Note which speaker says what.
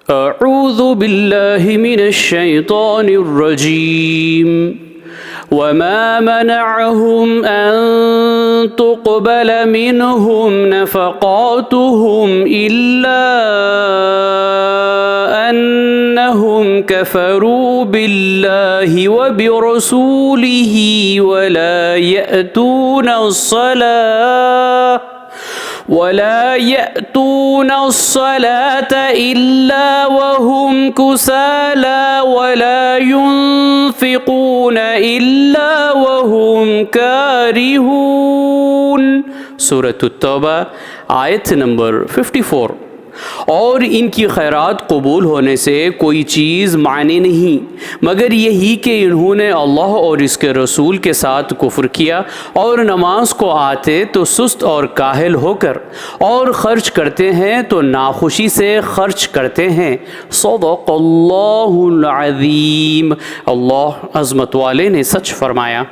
Speaker 1: अऊज़ु बिल्लाहि मिनश्शैतानिर्रजीम वमा मनअहुम अन तुक़बल मिनहुम नफ़क़ातुहुम इल्ला अन्नहुम कफ़रू बिल्लाहि व बिरसूलिहि वला यअतून अस्सलात इल्ला वहुम कुसाला वला युनफ़िक़ून इल्ला वहुम कारिहून। सूरत तौबा आयत नंबर 54। और इनकी खैरात कबूल होने से कोई चीज़ माने नहीं मगर यही कि इन्होंने अल्लाह और इसके रसूल के साथ कुफ्र किया और नमाज को आते तो सुस्त और काहिल होकर, और ख़र्च करते हैं तो नाखुशी से ख़र्च करते हैं। सदक़ल्लाहुल अज़ीम। अल्लाह अज़मत वाले ने सच फरमाया।